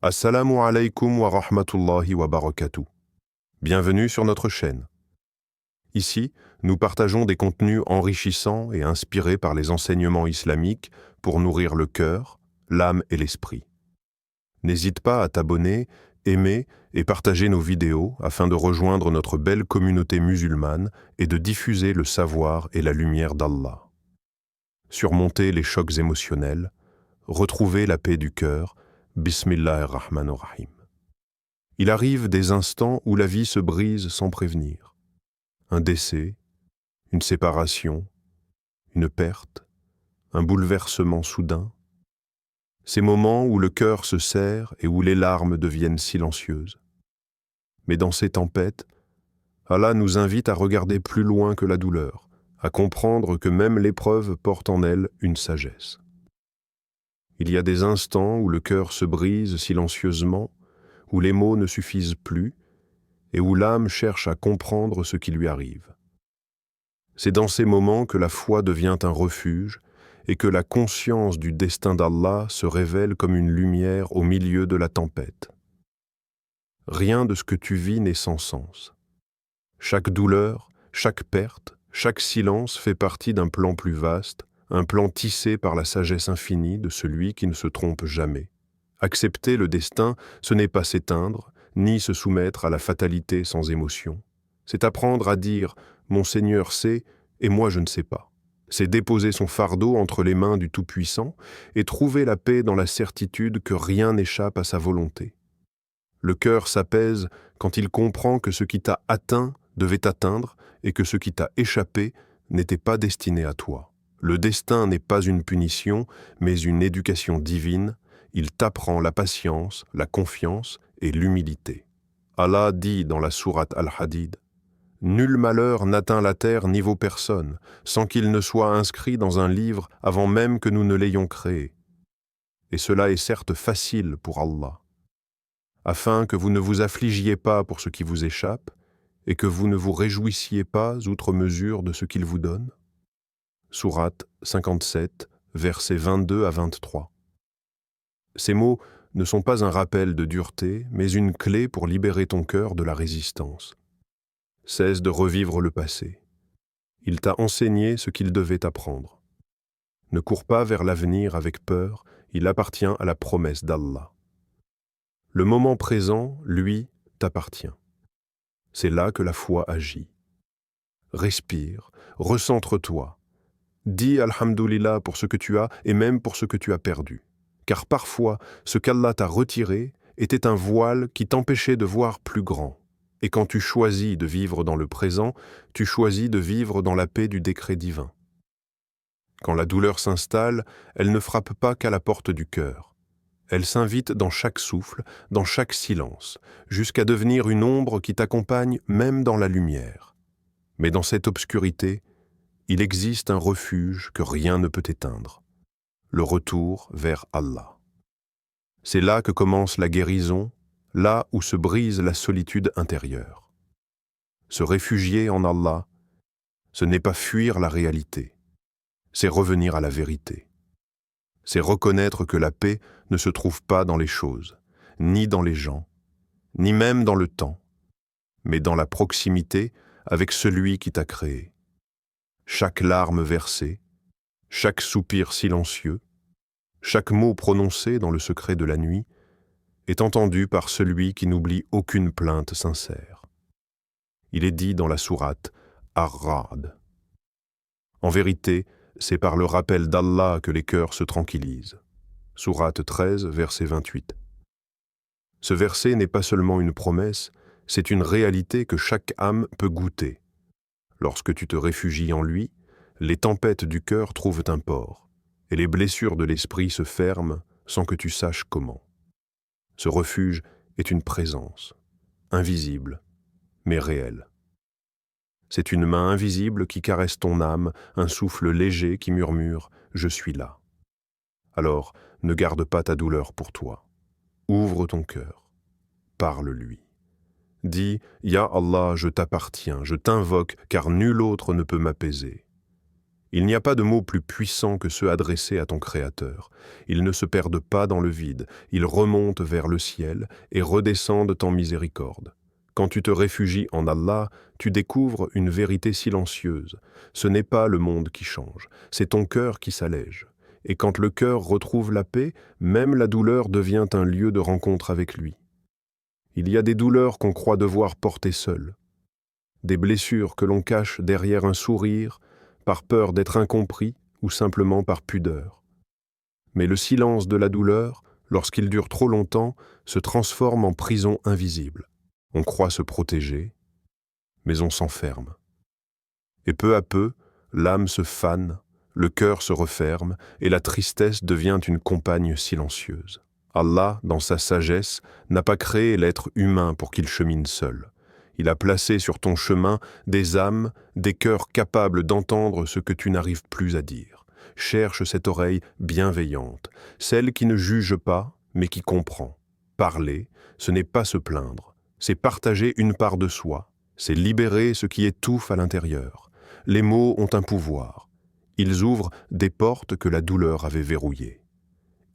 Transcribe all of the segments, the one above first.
Assalamu alaikum wa rahmatullahi wa barakatuh. Bienvenue sur notre chaîne. Ici, nous partageons des contenus enrichissants et inspirés par les enseignements islamiques pour nourrir le cœur, l'âme et l'esprit. N'hésite pas à t'abonner, aimer et partager nos vidéos afin de rejoindre notre belle communauté musulmane et de diffuser le savoir et la lumière d'Allah. Surmonter les chocs émotionnels, retrouver la paix du cœur. Bismillahir-Rahmanir-Rahim. Il arrive des instants où la vie se brise sans prévenir. Un décès, une séparation, une perte, un bouleversement soudain. Ces moments où le cœur se serre et où les larmes deviennent silencieuses. Mais dans ces tempêtes, Allah nous invite à regarder plus loin que la douleur, à comprendre que même l'épreuve porte en elle une sagesse. Il y a des instants où le cœur se brise silencieusement, où les mots ne suffisent plus, et où l'âme cherche à comprendre ce qui lui arrive. C'est dans ces moments que la foi devient un refuge et que la conscience du destin d'Allah se révèle comme une lumière au milieu de la tempête. Rien de ce que tu vis n'est sans sens. Chaque douleur, chaque perte, chaque silence fait partie d'un plan plus vaste, un plan tissé par la sagesse infinie de celui qui ne se trompe jamais. Accepter le destin, ce n'est pas s'éteindre, ni se soumettre à la fatalité sans émotion. C'est apprendre à dire « Mon Seigneur sait, et moi je ne sais pas ». C'est déposer son fardeau entre les mains du Tout-Puissant et trouver la paix dans la certitude que rien n'échappe à sa volonté. Le cœur s'apaise quand il comprend que ce qui t'a atteint devait t'atteindre et que ce qui t'a échappé n'était pas destiné à toi. Le destin n'est pas une punition, mais une éducation divine. Il t'apprend la patience, la confiance et l'humilité. Allah dit dans la sourate Al-Hadid, « Nul malheur n'atteint la terre ni vos personnes, sans qu'il ne soit inscrit dans un livre avant même que nous ne l'ayons créé. Et cela est certes facile pour Allah, afin que vous ne vous affligiez pas pour ce qui vous échappe, et que vous ne vous réjouissiez pas outre mesure de ce qu'il vous donne. » Sourate 57, versets 22 à 23. Ces mots ne sont pas un rappel de dureté, mais une clé pour libérer ton cœur de la résistance. Cesse de revivre le passé. Il t'a enseigné ce qu'il devait t'apprendre. Ne cours pas vers l'avenir avec peur, il appartient à la promesse d'Allah. Le moment présent, lui, t'appartient. C'est là que la foi agit. Respire, recentre-toi. Dis Alhamdulillah pour ce que tu as et même pour ce que tu as perdu. Car parfois, ce qu'Allah t'a retiré était un voile qui t'empêchait de voir plus grand. Et quand tu choisis de vivre dans le présent, tu choisis de vivre dans la paix du décret divin. Quand la douleur s'installe, elle ne frappe pas qu'à la porte du cœur. Elle s'invite dans chaque souffle, dans chaque silence, jusqu'à devenir une ombre qui t'accompagne même dans la lumière. Mais dans cette obscurité, il existe un refuge que rien ne peut éteindre, le retour vers Allah. C'est là que commence la guérison, là où se brise la solitude intérieure. Se réfugier en Allah, ce n'est pas fuir la réalité, c'est revenir à la vérité. C'est reconnaître que la paix ne se trouve pas dans les choses, ni dans les gens, ni même dans le temps, mais dans la proximité avec celui qui t'a créé. Chaque larme versée, chaque soupir silencieux, chaque mot prononcé dans le secret de la nuit est entendu par celui qui n'oublie aucune plainte sincère. Il est dit dans la sourate Ar-Ra'd. En vérité, c'est par le rappel d'Allah que les cœurs se tranquillisent. Sourate 13, verset 28. Ce verset n'est pas seulement une promesse, c'est une réalité que chaque âme peut goûter. Lorsque tu te réfugies en lui, les tempêtes du cœur trouvent un port, et les blessures de l'esprit se ferment sans que tu saches comment. Ce refuge est une présence, invisible, mais réelle. C'est une main invisible qui caresse ton âme, un souffle léger qui murmure « Je suis là ». Alors, ne garde pas ta douleur pour toi. Ouvre ton cœur, parle-lui. Dis « Ya Allah, je t'appartiens, je t'invoque, car nul autre ne peut m'apaiser. » Il n'y a pas de mots plus puissants que ceux adressés à ton Créateur. Ils ne se perdent pas dans le vide, ils remontent vers le ciel et redescendent en miséricorde. Quand tu te réfugies en Allah, tu découvres une vérité silencieuse. Ce n'est pas le monde qui change, c'est ton cœur qui s'allège. Et quand le cœur retrouve la paix, même la douleur devient un lieu de rencontre avec lui. Il y a des douleurs qu'on croit devoir porter seul, des blessures que l'on cache derrière un sourire, par peur d'être incompris ou simplement par pudeur. Mais le silence de la douleur, lorsqu'il dure trop longtemps, se transforme en prison invisible. On croit se protéger, mais on s'enferme. Et peu à peu, l'âme se fane, le cœur se referme et la tristesse devient une compagne silencieuse. Allah, dans sa sagesse, n'a pas créé l'être humain pour qu'il chemine seul. Il a placé sur ton chemin des âmes, des cœurs capables d'entendre ce que tu n'arrives plus à dire. Cherche cette oreille bienveillante, celle qui ne juge pas, mais qui comprend. Parler, ce n'est pas se plaindre, c'est partager une part de soi, c'est libérer ce qui étouffe à l'intérieur. Les mots ont un pouvoir. Ils ouvrent des portes que la douleur avait verrouillées.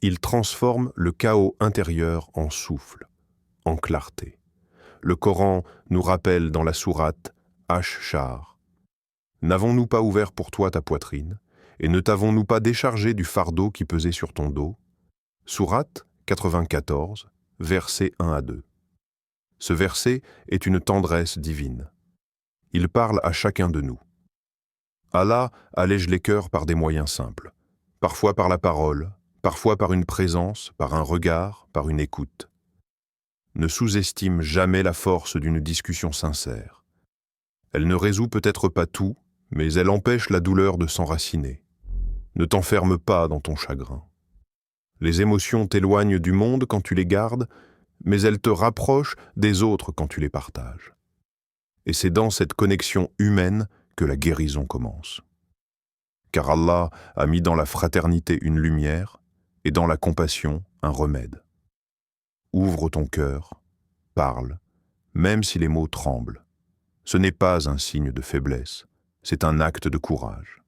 Ils transforment le chaos intérieur en souffle, en clarté. Le Coran nous rappelle dans la sourate Ash-Shar. N'avons-nous pas ouvert pour toi ta poitrine, et ne t'avons-nous pas déchargé du fardeau qui pesait sur ton dos? Sourate 94, versets 1 à 2. Ce verset est une tendresse divine. Il parle à chacun de nous. Allah allège les cœurs par des moyens simples, parfois par la parole, parfois par une présence, par un regard, par une écoute. Ne sous-estime jamais la force d'une discussion sincère. Elle ne résout peut-être pas tout, mais elle empêche la douleur de s'enraciner. Ne t'enferme pas dans ton chagrin. Les émotions t'éloignent du monde quand tu les gardes, mais elles te rapprochent des autres quand tu les partages. Et c'est dans cette connexion humaine que la guérison commence. Car Allah a mis dans la fraternité une lumière et dans la compassion un remède. Ouvre ton cœur, parle, même si les mots tremblent. Ce n'est pas un signe de faiblesse, c'est un acte de courage.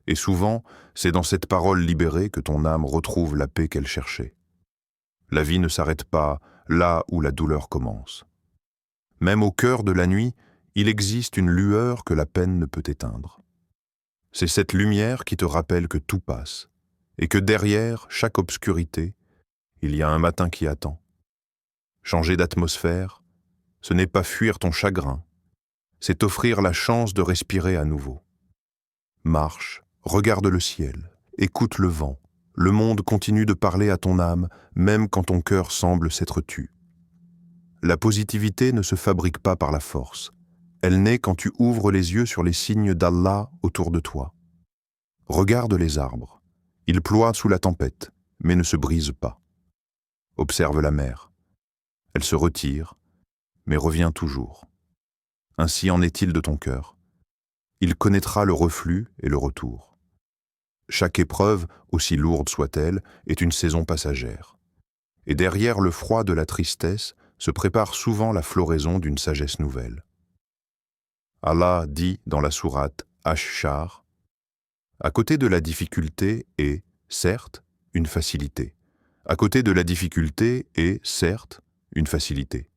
Et souvent, c'est dans cette parole libérée que ton âme retrouve la paix qu'elle cherchait. La vie ne s'arrête pas là où la douleur commence. Même au cœur de la nuit, il existe une lueur que la peine ne peut éteindre. C'est cette lumière qui te rappelle que tout passe, et que derrière chaque obscurité, il y a un matin qui attend. Changer d'atmosphère, ce n'est pas fuir ton chagrin, c'est t'offrir la chance de respirer à nouveau. Marche, regarde le ciel, écoute le vent, le monde continue de parler à ton âme, même quand ton cœur semble s'être tu. La positivité ne se fabrique pas par la force, elle naît quand tu ouvres les yeux sur les signes d'Allah autour de toi. Regarde les arbres, ils ploient sous la tempête, mais ne se brisent pas. Observe la mer, elle se retire, mais revient toujours. Ainsi en est-il de ton cœur. Il connaîtra le reflux et le retour. Chaque épreuve, aussi lourde soit-elle, est une saison passagère. Et derrière le froid de la tristesse se prépare souvent la floraison d'une sagesse nouvelle. Allah dit dans la sourate Ash-Shar, « À côté de la difficulté est, certes, une facilité. À côté de la difficulté est, certes, une facilité. »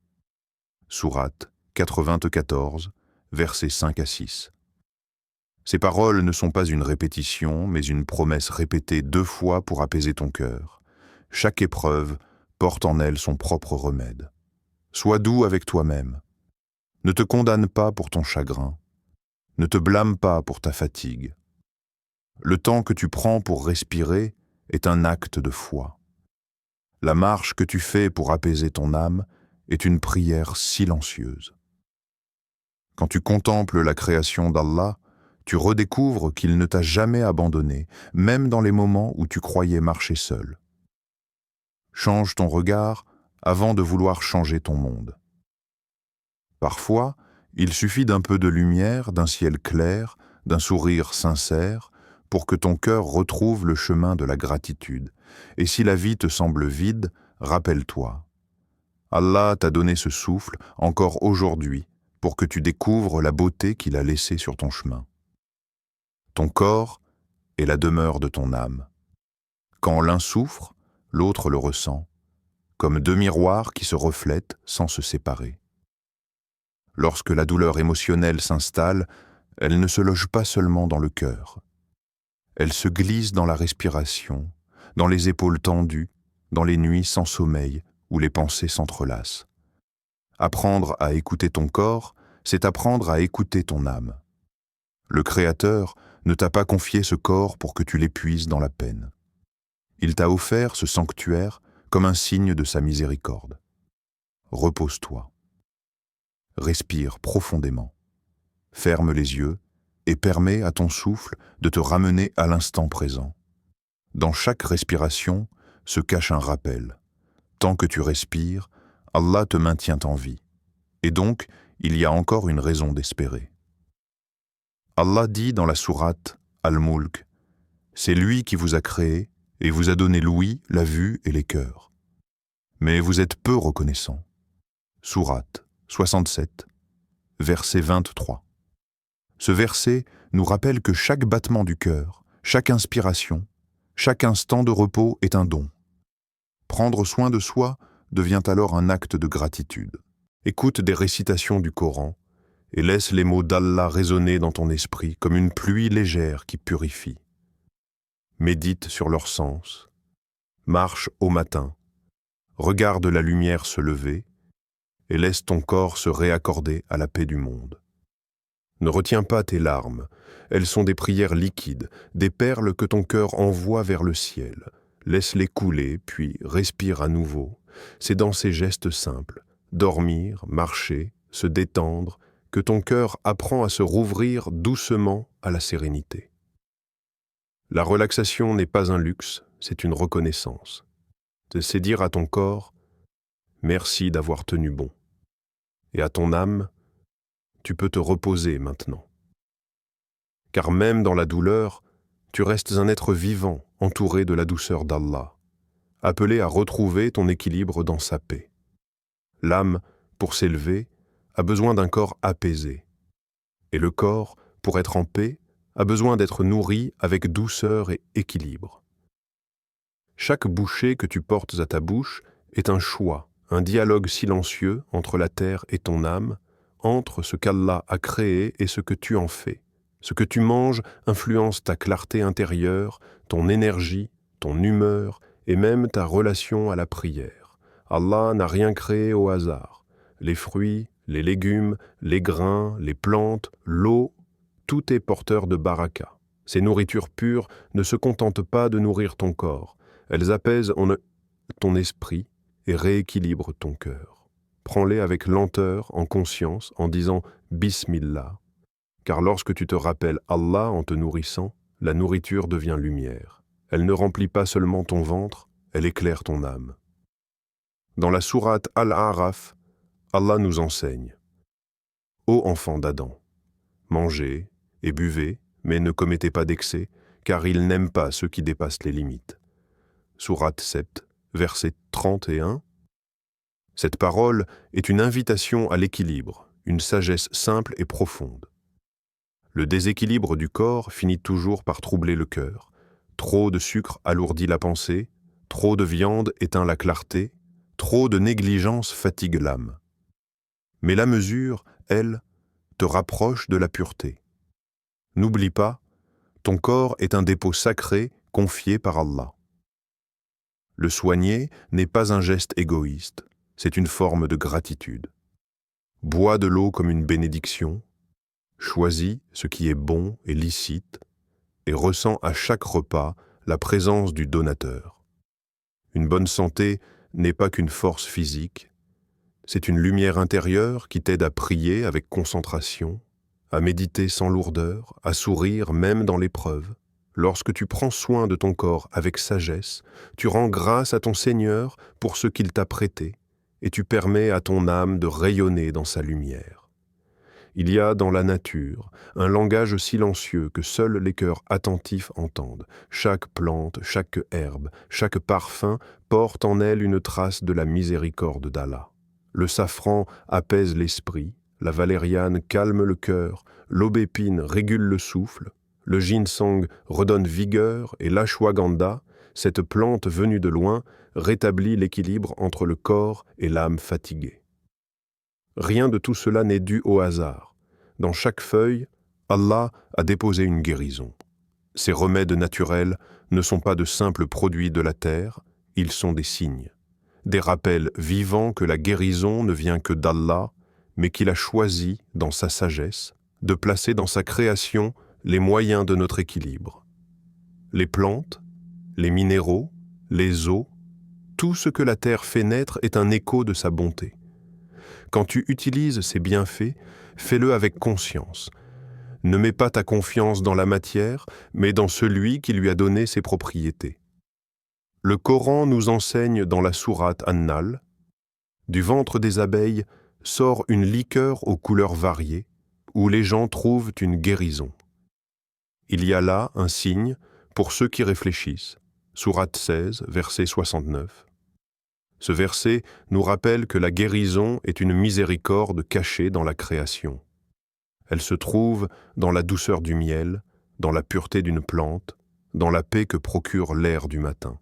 Sourate 94, versets 5 à 6. Ces paroles ne sont pas une répétition, mais une promesse répétée 2 fois pour apaiser ton cœur. Chaque épreuve porte en elle son propre remède. Sois doux avec toi-même. Ne te condamne pas pour ton chagrin. Ne te blâme pas pour ta fatigue. Le temps que tu prends pour respirer est un acte de foi. La marche que tu fais pour apaiser ton âme est une prière silencieuse. Quand tu contemples la création d'Allah, tu redécouvres qu'il ne t'a jamais abandonné, même dans les moments où tu croyais marcher seul. Change ton regard avant de vouloir changer ton monde. Parfois, il suffit d'un peu de lumière, d'un ciel clair, d'un sourire sincère, pour que ton cœur retrouve le chemin de la gratitude. Et si la vie te semble vide, rappelle-toi. Allah t'a donné ce souffle, encore aujourd'hui, pour que tu découvres la beauté qu'il a laissée sur ton chemin. Ton corps est la demeure de ton âme. Quand l'un souffre, l'autre le ressent, comme deux miroirs qui se reflètent sans se séparer. Lorsque la douleur émotionnelle s'installe, elle ne se loge pas seulement dans le cœur. Elle se glisse dans la respiration, dans les épaules tendues, dans les nuits sans sommeil où les pensées s'entrelacent. Apprendre à écouter ton corps, c'est apprendre à écouter ton âme. Le Créateur ne t'a pas confié ce corps pour que tu l'épuises dans la peine. Il t'a offert ce sanctuaire comme un signe de sa miséricorde. Repose-toi. Respire profondément. Ferme les yeux et permets à ton souffle de te ramener à l'instant présent. Dans chaque respiration se cache un rappel. Tant que tu respires, Allah te maintient en vie. Et donc, il y a encore une raison d'espérer. Allah dit dans la sourate Al-Mulk, « C'est lui qui vous a créé et vous a donné l'ouïe, la vue et les cœurs. Mais vous êtes peu reconnaissants. » Sourate 67, verset 23. Ce verset nous rappelle que chaque battement du cœur, chaque inspiration, chaque instant de repos est un don. Prendre soin de soi devient alors un acte de gratitude. Écoute des récitations du Coran et laisse les mots d'Allah résonner dans ton esprit comme une pluie légère qui purifie. Médite sur leur sens, marche au matin, regarde la lumière se lever et laisse ton corps se réaccorder à la paix du monde. Ne retiens pas tes larmes, elles sont des prières liquides, des perles que ton cœur envoie vers le ciel. Laisse-les couler, puis respire à nouveau. C'est dans ces gestes simples, dormir, marcher, se détendre, que ton cœur apprend à se rouvrir doucement à la sérénité. La relaxation n'est pas un luxe, c'est une reconnaissance. C'est dire à ton corps « Merci d'avoir tenu bon » et à ton âme « Tu peux te reposer maintenant ». Car même dans la douleur, tu restes un être vivant entouré de la douceur d'Allah, appelé à retrouver ton équilibre dans sa paix. L'âme, pour s'élever, a besoin d'un corps apaisé. Et le corps, pour être en paix, a besoin d'être nourri avec douceur et équilibre. Chaque bouchée que tu portes à ta bouche est un choix, un dialogue silencieux entre la terre et ton âme, entre ce qu'Allah a créé et ce que tu en fais. Ce que tu manges influence ta clarté intérieure, ton énergie, ton humeur et même ta relation à la prière. Allah n'a rien créé au hasard. Les fruits, les légumes, les grains, les plantes, l'eau, tout est porteur de baraka. Ces nourritures pures ne se contentent pas de nourrir ton corps. Elles apaisent ton esprit et rééquilibrent ton cœur. Prends-les avec lenteur, en conscience, en disant « Bismillah ». Car lorsque tu te rappelles Allah en te nourrissant, la nourriture devient lumière. Elle ne remplit pas seulement ton ventre, elle éclaire ton âme. Dans la sourate Al-A'raf, Allah nous enseigne « Ô enfants d'Adam, mangez et buvez, mais ne commettez pas d'excès, car il n'aime pas ceux qui dépassent les limites. » Sourate 7, verset 31. Cette parole est une invitation à l'équilibre, une sagesse simple et profonde. Le déséquilibre du corps finit toujours par troubler le cœur. Trop de sucre alourdit la pensée, trop de viande éteint la clarté, trop de négligence fatigue l'âme. Mais la mesure, elle, te rapproche de la pureté. N'oublie pas, ton corps est un dépôt sacré confié par Allah. Le soigner n'est pas un geste égoïste, c'est une forme de gratitude. Bois de l'eau comme une bénédiction, choisis ce qui est bon et licite et ressens à chaque repas la présence du donateur. Une bonne santé n'est pas qu'une force physique, c'est une lumière intérieure qui t'aide à prier avec concentration, à méditer sans lourdeur, à sourire même dans l'épreuve. Lorsque tu prends soin de ton corps avec sagesse, tu rends grâce à ton Seigneur pour ce qu'il t'a prêté et tu permets à ton âme de rayonner dans sa lumière. Il y a dans la nature un langage silencieux que seuls les cœurs attentifs entendent. Chaque plante, chaque herbe, chaque parfum porte en elle une trace de la miséricorde d'Allah. Le safran apaise l'esprit, la valériane calme le cœur, l'aubépine régule le souffle, le ginseng redonne vigueur et l'ashwagandha, cette plante venue de loin, rétablit l'équilibre entre le corps et l'âme fatiguée. Rien de tout cela n'est dû au hasard. Dans chaque feuille, Allah a déposé une guérison. Ces remèdes naturels ne sont pas de simples produits de la terre, ils sont des signes, des rappels vivants que la guérison ne vient que d'Allah, mais qu'il a choisi, dans sa sagesse, de placer dans sa création les moyens de notre équilibre. Les plantes, les minéraux, les eaux, tout ce que la terre fait naître est un écho de sa bonté. Quand tu utilises ces bienfaits, fais-le avec conscience. Ne mets pas ta confiance dans la matière, mais dans celui qui lui a donné ses propriétés. Le Coran nous enseigne dans la sourate An-Nahl, « Du ventre des abeilles sort une liqueur aux couleurs variées, où les gens trouvent une guérison. Il y a là un signe pour ceux qui réfléchissent. » Sourate 16, verset 69. Ce verset nous rappelle que la guérison est une miséricorde cachée dans la création. Elle se trouve dans la douceur du miel, dans la pureté d'une plante, dans la paix que procure l'air du matin.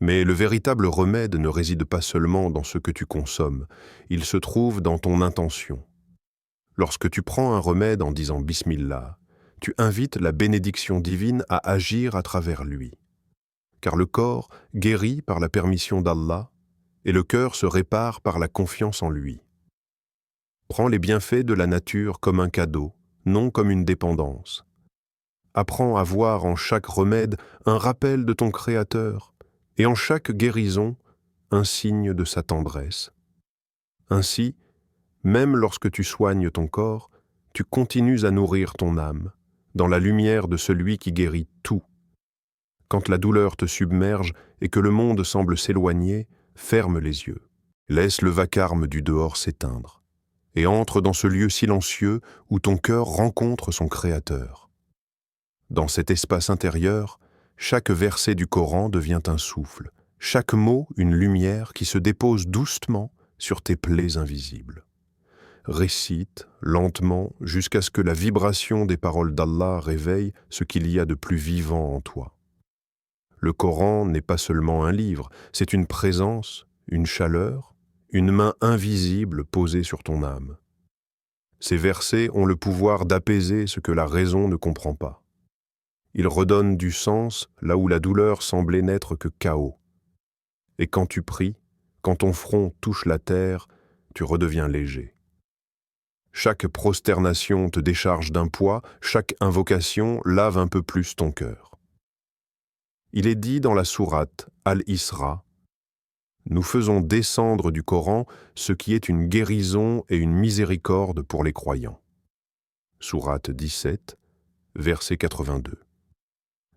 Mais le véritable remède ne réside pas seulement dans ce que tu consommes, il se trouve dans ton intention. Lorsque tu prends un remède en disant « Bismillah », tu invites la bénédiction divine à agir à travers lui. Car le corps guérit par la permission d'Allah, et le cœur se répare par la confiance en lui. Prends les bienfaits de la nature comme un cadeau, non comme une dépendance. Apprends à voir en chaque remède un rappel de ton Créateur, et en chaque guérison, un signe de sa tendresse. Ainsi, même lorsque tu soignes ton corps, tu continues à nourrir ton âme, dans la lumière de celui qui guérit tout. Quand la douleur te submerge et que le monde semble s'éloigner, ferme les yeux, laisse le vacarme du dehors s'éteindre, et entre dans ce lieu silencieux où ton cœur rencontre son Créateur. Dans cet espace intérieur, chaque verset du Coran devient un souffle, chaque mot une lumière qui se dépose doucement sur tes plaies invisibles. Récite lentement jusqu'à ce que la vibration des paroles d'Allah réveille ce qu'il y a de plus vivant en toi. Le Coran n'est pas seulement un livre, c'est une présence, une chaleur, une main invisible posée sur ton âme. Ces versets ont le pouvoir d'apaiser ce que la raison ne comprend pas. Ils redonnent du sens là où la douleur semblait n'être que chaos. Et quand tu pries, quand ton front touche la terre, tu redeviens léger. Chaque prosternation te décharge d'un poids, chaque invocation lave un peu plus ton cœur. Il est dit dans la sourate Al-Isra, « Nous faisons descendre du Coran ce qui est une guérison et une miséricorde pour les croyants. » Sourate 17, verset 82.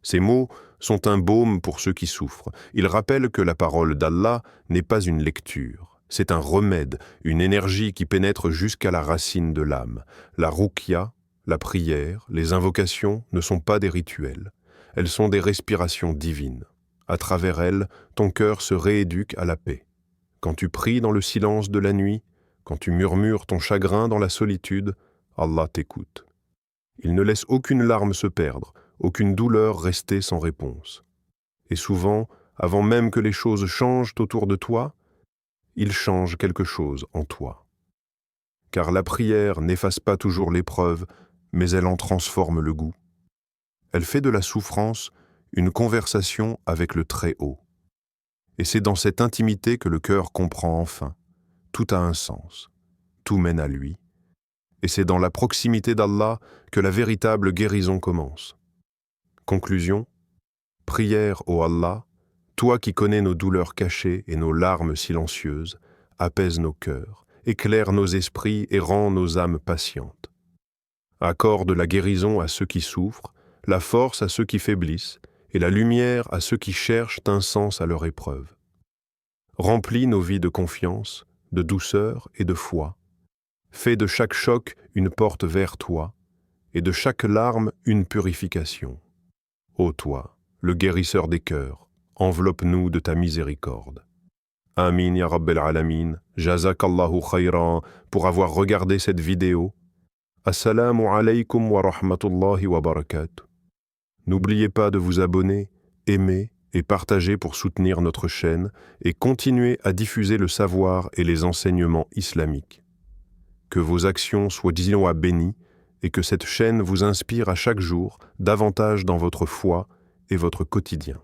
Ces mots sont un baume pour ceux qui souffrent. Ils rappellent que la parole d'Allah n'est pas une lecture. C'est un remède, une énergie qui pénètre jusqu'à la racine de l'âme. La ruqya, la prière, les invocations ne sont pas des rituels. Elles sont des respirations divines. À travers elles, ton cœur se rééduque à la paix. Quand tu pries dans le silence de la nuit, quand tu murmures ton chagrin dans la solitude, Allah t'écoute. Il ne laisse aucune larme se perdre, aucune douleur rester sans réponse. Et souvent, avant même que les choses changent autour de toi, il change quelque chose en toi. Car la prière n'efface pas toujours l'épreuve, mais elle en transforme le goût. Elle fait de la souffrance une conversation avec le Très-Haut. Et c'est dans cette intimité que le cœur comprend enfin. Tout a un sens. Tout mène à lui. Et c'est dans la proximité d'Allah que la véritable guérison commence. Conclusion. Prière ô Allah, toi qui connais nos douleurs cachées et nos larmes silencieuses, apaise nos cœurs, éclaire nos esprits et rend nos âmes patientes. Accorde la guérison à ceux qui souffrent, la force à ceux qui faiblissent, et la lumière à ceux qui cherchent un sens à leur épreuve. Remplis nos vies de confiance, de douceur et de foi. Fais de chaque choc une porte vers toi, et de chaque larme une purification. Ô toi, le guérisseur des cœurs, enveloppe-nous de ta miséricorde. Amin ya Rabbel Alamin, Jazakallahu khayran pour avoir regardé cette vidéo. Assalamu alaykum wa rahmatullahi wa barakatuh. N'oubliez pas de vous abonner, aimer et partager pour soutenir notre chaîne et continuer à diffuser le savoir et les enseignements islamiques. Que vos actions soient bénies et que cette chaîne vous inspire à chaque jour davantage dans votre foi et votre quotidien.